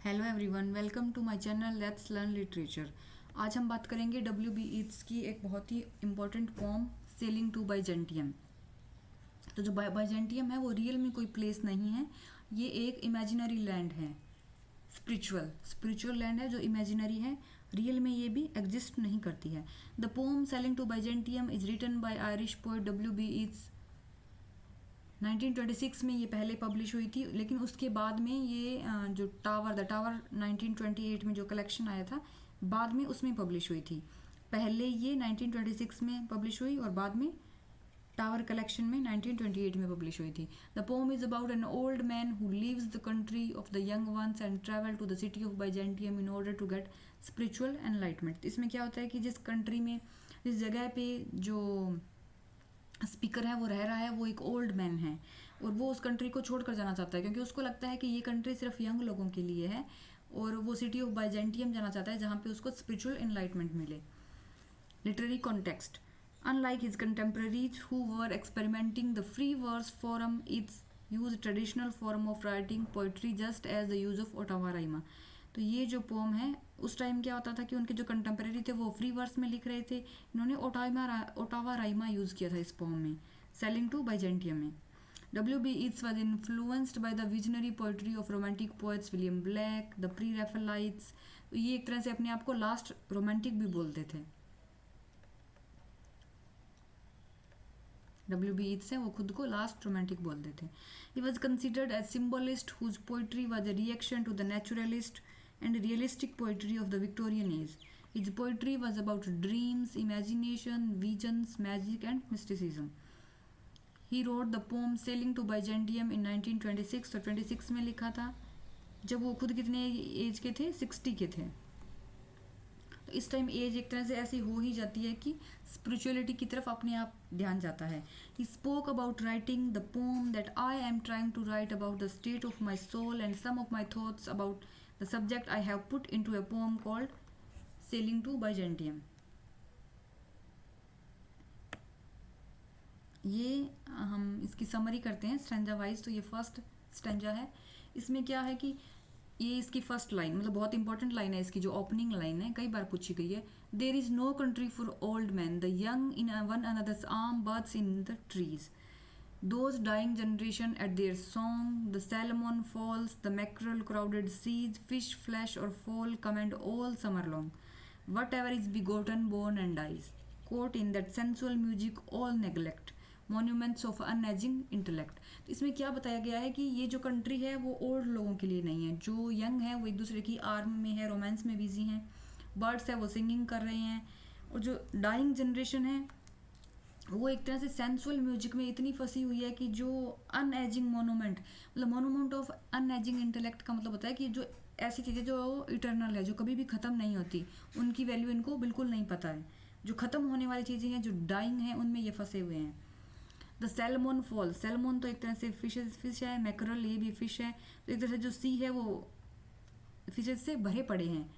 Hello everyone, welcome to my channel let's learn literature. आज हम बात करेंगे W.B. ईट्स की एक बहुत ही important poem sailing to Byzantium. तो जो बाइजेंटियम है वो रियल में कोई प्लेस नहीं है, ये एक इमेजिनरी लैंड है। स्पिरिचुअल लैंड है जो इमेजिनरी है, रियल में ये भी एग्जिस्ट नहीं करती है। The poem sailing to Byzantium is written by Irish poet W.B. Yeats. 1926 में ये पहले पब्लिश हुई थी, लेकिन उसके बाद में ये जो द टावर 1928 में जो कलेक्शन आया था, बाद में उसमें पब्लिश हुई थी। पहले ये 1926 में पब्लिश हुई और बाद में टावर कलेक्शन में 1928 में पब्लिश हुई थी। The poem is about an old man who leaves the country of the young ones and travel to the city of Byzantium in order to get spiritual enlightenment. इसमें क्या होता है कि जिस कंट्री में, जिस जगह पे जो स्पीकर है वो रह रहा है, वो एक ओल्ड मैन है और वो उस कंट्री को छोड़कर जाना चाहता है, क्योंकि उसको लगता है कि ये कंट्री सिर्फ यंग लोगों के लिए है और वो सिटी ऑफ बाइजेंटियम जाना चाहता है जहाँ पे उसको स्पिरिचुअल एनलाइटमेंट मिले। Literary context: Unlike his contemporaries who were experimenting, the free verse form its use traditional form of writing poetry just as the use of Ottawa Raima. तो ये जो पोम है, उस टाइम क्या होता था कि उनके जो कंटेम्प्रेरी थे वो फ्री वर्स में लिख रहे थे, इन्होंने ओटावा राइमा यूज़ किया था इस पोम में, सेलिंग टू बाइजेंटियम में। W.B. Yeats was influenced by the visionary poetry of romantic poets William Blake, the Pre-Raphaelites। ये एक तरह से अपने आप को लास्ट रोमांटिक भी बोलते थे। W.B. Yeats है वो खुद को लास्ट रोमांटिक बोलते थे। He was considered as symbolist whose poetry was a reaction to the naturalist and realistic poetry of the Victorian age. His poetry was about dreams, imagination, visions, magic and mysticism. He wrote the poem Sailing to Byzantium in 1926। तो 26 में लिखा था, जब वो खुद कितने as के थे? 60 के थे। तो इस टाइम एज एक तरह से ऐसी हो ही जाती है कि स्पिरिचुअलिटी की तरफ अपने आप ध्यान जाता है। He spoke about writing the poem that I am trying to write about the state of my soul and some of my thoughts about the subject I have put into a poem called sailing to Byzantium. ये हम इसकी summary करते हैं stanza wise. तो ये first stanza है, इसमें क्या है कि ये इसकी फर्स्ट लाइन, मतलब बहुत इंपॉर्टेंट लाइन है इसकी, जो ओपनिंग लाइन है, कई बार पूछी गई है। There is no country for old men, the young in one another's arm, birds in the trees, those dying generations at their song, the salmon falls, the mackerel crowded seas, fish flesh or fall come and all summer long, whatever is begotten born and dies, caught in that sensual music all neglect, monuments of unageing intellect. तो इसमें क्या बताया गया है कि ये जो country है वो ओल्ड लोगों के लिए नहीं है, जो यंग है वो एक दूसरे की आर्म में है, रोमांस में बिजी हैं, बर्ड्स है वो सिंगिंग कर रहे हैं, और जो डाइंग जनरेशन है वो एक तरह से सेंसुअल म्यूजिक में इतनी फंसी हुई है कि जो अनएजिंग मोनूमेंट, मतलब मोनूमेंट ऑफ अनएजिंग इंटेलेक्ट का मतलब होता है कि जो ऐसी चीज़ें जो इटर्नल है, जो कभी भी ख़त्म नहीं होती, उनकी वैल्यू इनको बिल्कुल नहीं पता है। जो ख़त्म होने वाली चीज़ें हैं, जो डाइंग हैं, उनमें ये फंसे हुए हैं। द सैलमोन फॉल, सैलमोन तो एक तरह से फिश है, मैकरल ये भी फिश है, तो एक तरह से जो सी है वो फिशेज से भरे पड़े हैं।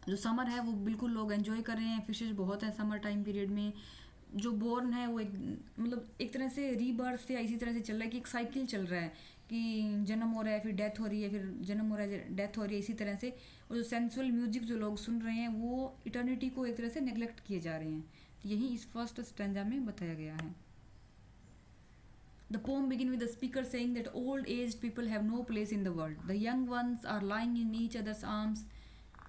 जो समर है वो बिल्कुल लोग एंजॉय कर रहे हैं, फिशेज बहुत है समर टाइम पीरियड में। जो बोर्न है वो मतलब एक तरह से रीबर्थ या इसी तरह से चल रहा है कि एक साइकिल चल रहा है कि जन्म हो रहा है, फिर डेथ हो रही है, फिर जन्म हो रहा है, डेथ हो रही है, इसी तरह से। और जो सेंसुअल म्यूजिक जो लोग सुन रहे हैं वो इटर्निटी को एक तरह से नेग्लेक्ट किए जा रहे हैं। तो यही इस फर्स्ट स्टैंजा में बताया गया है। The poem begins with the speaker saying that old aged people have no place in the world. The young ones are lying in each other's arms.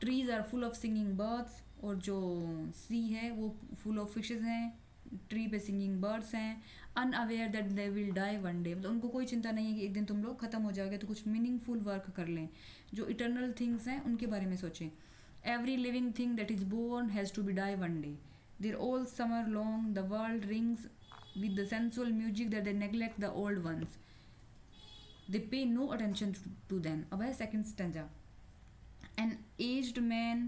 Trees are full of singing birds. और जो सी है वो full of fishes हैं, tree पे singing birds हैं। Unaware that they will die one day, मतलब उनको कोई चिंता नहीं है कि एक दिन तुम लोग खत्म हो जाओगे, तो कुछ मीनिंगफुल वर्क कर लें, जो इटर्नल थिंग्स हैं उनके बारे में सोचें। Every living thing that is born has to be die one day. There all summer long the world rings with the sensual music that they neglect the old ones. They pay no attention to them. अब है second stanza. An aged man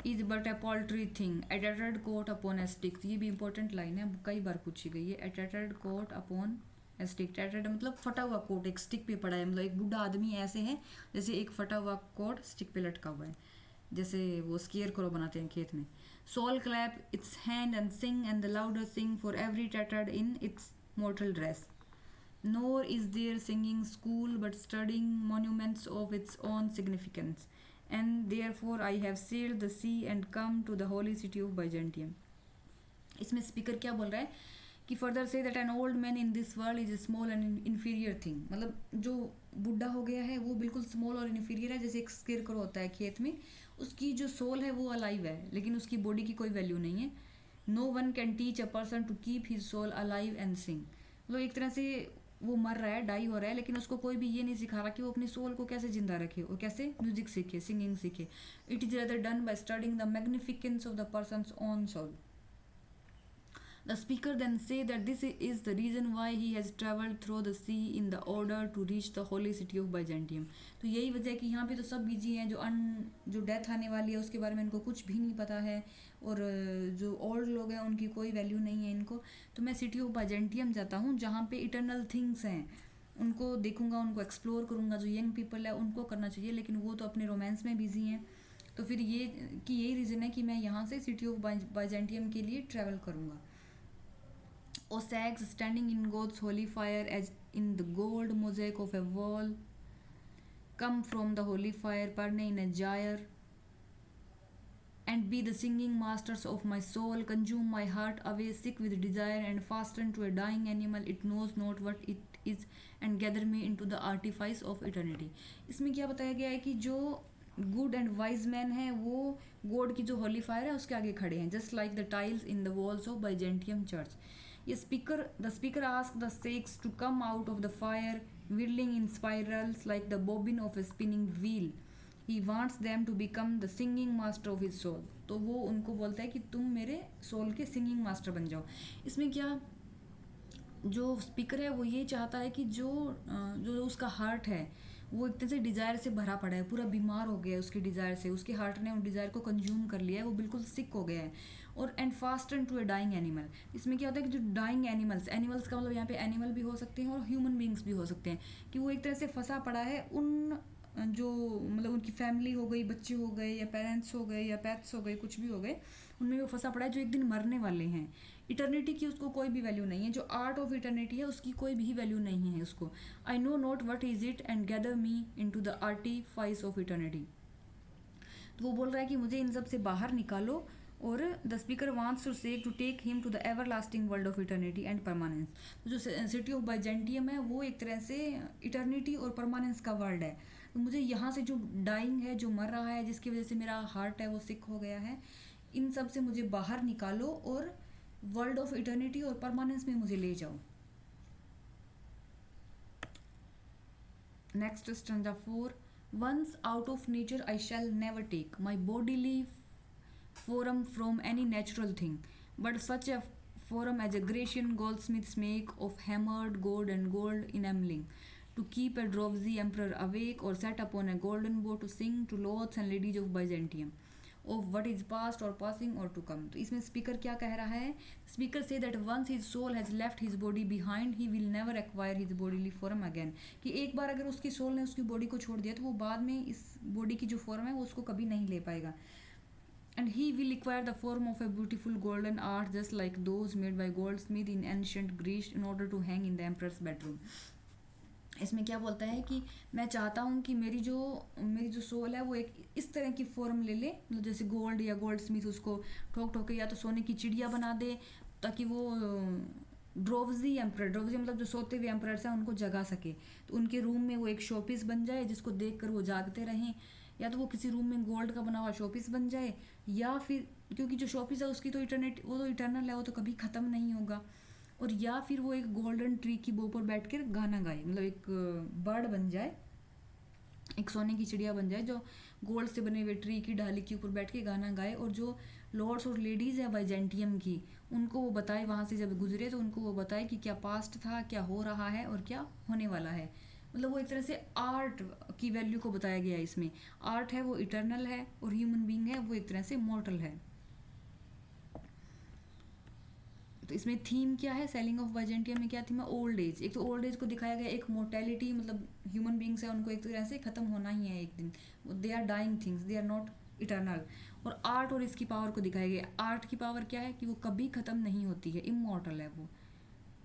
is but a paltry thing, a tattered coat upon a stick. ये भी important line है, कई बार पूछी गई है। A tattered coat upon a stick. Tattered मतलब फटा हुआ कोट एक स्टिक पे पड़ा है, मतलब एक बूढ़ा आदमी ऐसे है जैसे एक फटा हुआ कोट स्टिक पे लटका हुआ है, जैसे वो स्केयर करो बनाते हैं खेत में। Soul clap its hand and sing and the louder sing for every tattered in its mortal dress. nor is there singing school but studying monuments of its own significance. And therefore I have sailed the sea and come to the holy city of Byzantium. इसमें speaker क्या बोल रहा है कि further say that N old man in this world is a small and inferior thing, मतलब जो बुढ़ा हो गया है वो बिल्कुल स्मॉल और इन्फीरियर है, जैसे एक स्केर होता है खेत में, उसकी जो सोल है वो अलाइव है लेकिन उसकी बॉडी की कोई वैल्यू नहीं है. No one can teach a person to keep his soul alive and sing, मतलब एक तरह से वो मर रहा है, डाई हो रहा है, लेकिन उसको कोई भी ये नहीं सिखा रहा कि वो अपनी सोल को कैसे जिंदा रखे और कैसे म्यूजिक सीखे, सिंगिंग सीखे. It is rather done by studying the magnificence of the person's own soul. The speaker then say that this is the reason why he has travelled through the sea in the order to reach the holy city of Byzantium. तो यही वजह है कि यहाँ पे तो सब busy हैं, जो डेथ आने वाली है उसके बारे में इनको कुछ भी नहीं पता है, और जो ओल्ड लोग हैं उनकी कोई वैल्यू नहीं है इनको. तो मैं सिटी ऑफ बाइजेंटियम जाता हूँ जहाँ पे इटरनल थिंग्स हैं, उनको देखूंगा, उनको एक्सप्लोर करूँगा. जो यंग पीपल है उनको करना चाहिए, लेकिन वो तो अपने रोमांस में बिजी हैं. तो फिर यही रीज़न है कि मैं यहाँ से सिटी ऑफ बाइजेंटियम के लिए ट्रैवल करूँगा. O sags standing in God's holy fire as in the gold mosaic of a wall, come from the holy fire, burn in a gyre, and be the singing masters of my soul, consume my heart away sick with desire, and fasten to a dying animal it knows not what it is, and gather me into the artifice of eternity. इसमें क्या बताया गया है कि जो good and wise man है वो God की जो होली फायर है उसके आगे खड़े हैं, just like the tiles in the walls of Byzantium church. The speaker asked the sheikhs to come out of the fire, whirling in spirals like the bobbin of a spinning wheel. He wants them to become the singing master of his soul. तो वो उनको बोलता है कि तुम मेरे soul के singing master बन जाओ. इसमें क्या जो स्पीकर है वो ये चाहता है कि जो उसका हार्ट है वो एक तरह से डिज़ायर से भरा पड़ा है, पूरा बीमार हो गया है उसकी डिज़ायर से, उसके हार्ट ने उन डिज़ायर को कंज्यूम कर लिया है, वो बिल्कुल सिक हो गया है. और and fasten to a dying animal. इसमें क्या होता है कि जो डाइंग एनिमल्स का मतलब यहाँ पे एनिमल भी हो सकते हैं और ह्यूमन बींग्स भी हो सकते हैं, कि वो एक तरह से फंसा पड़ा है उन जो मतलब उनकी फैमिली हो गई, बच्चे हो गए या पेरेंट्स हो गए या पेट्स हो गए, कुछ भी हो गए, उनमें वो फंसा पड़ा है जो एक दिन मरने वाले हैं. इटर्निटी की उसको कोई भी वैल्यू नहीं है, जो आर्ट ऑफ इटर्निटी है उसकी कोई भी वैल्यू नहीं है उसको. I know not what is it and gather me into the artifice of eternity. तो वो बोल रहा है कि मुझे इन सब से बाहर निकालो, और the speaker wants to say to take him to the everlasting world of eternity and permanence. जो सिटी ऑफ बाइजेंटियम है वो एक तरह से इटर्निटी और परमानेंस का वर्ल्ड है. तो मुझे यहाँ से जो डाइंग है, जो मर रहा है, जिसकी वजह से मेरा हार्ट है वो सिक हो गया है, इन सब से मुझे बाहर निकालो और वर्ल्ड ऑफ इटर्निटी और परमानेंस में मुझे ले जाओ. Next stanza 4. Once out of nature I shall never take my bodily form from any natural thing, but such a form as a Grecian goldsmiths make of hammered gold and gold enameling, to keep a drowsy emperor awake, or set upon a golden boat to sing to lords and ladies of Byzantium of what is past or passing or to come. तो इसमें speaker क्या कह रहा है? Speaker say that once his soul has left his body behind he will never acquire his bodily form again. कि एक बार अगर उसकी सोल ने उसकी बॉडी को छोड़ दिया तो वो बाद में इस बॉडी की जो फॉर्म है वो उसको कभी नहीं ले पाएगा. And he will acquire the form of a beautiful golden art just like those made by goldsmith in ancient Greece in order to hang in the emperor's bedroom. इसमें क्या बोलता है कि मैं चाहता हूँ कि मेरी जो सोल है वो एक इस तरह की फॉर्म ले ले, मतलब जैसे गोल्ड या गोल्ड स्मिथ उसको ठोक ठोक के या तो सोने की चिड़िया बना दे, ताकि वो ड्रोवजी मतलब जो सोते हुए एम्परर्स हैं उनको जगा सके. तो उनके रूम में वो एक शोपीस बन जाए जिसको देख कर वो जागते रहें, या तो वो किसी रूम में गोल्ड का बना हुआ शोपीस बन जाए, या फिर क्योंकि जो शोपीस है उसकी तो इटर्नल है, वो तो कभी ख़त्म नहीं होगा, और या फिर वो एक गोल्डन ट्री की बो पर बैठ कर गाना गाए, मतलब एक बर्ड बन जाए, एक सोने की चिड़िया बन जाए जो गोल्ड से बने हुए ट्री की डाली के ऊपर बैठ के गाना गाए, और जो लॉर्ड्स और लेडीज़ है बाइजेंटियम की उनको वो बताए, वहाँ से जब गुजरे तो उनको वो बताए कि क्या पास्ट था, क्या हो रहा है और क्या होने वाला है. मतलब वो एक तरह से आर्ट की वैल्यू को बताया गया है इसमें. आर्ट है वो इटर्नल है और ह्यूमन बीइंग है वो एक तरह से मॉर्टल है. तो इसमें थीम क्या है? सेलिंग ऑफ बाइजेंटियम में क्या थीम है? Old age. एक तो ओल्ड एज को दिखाया गया, एक मोर्टेलिटी, मतलब ह्यूमन बींग्स है उनको एक तरह से ख़त्म होना ही है एक दिन, they are dying things, they are not eternal. और आर्ट और इसकी पावर को दिखाया गया. आर्ट की पावर क्या है कि वो कभी ख़त्म नहीं होती है, इमॉर्टल है, वो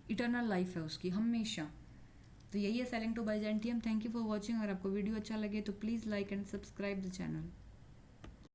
इटर्नल लाइफ है उसकी हमेशा. तो यही है sailing to Byzantium. Thank you for watching. अगर आपको वीडियो अच्छा लगे तो please like and subscribe the channel.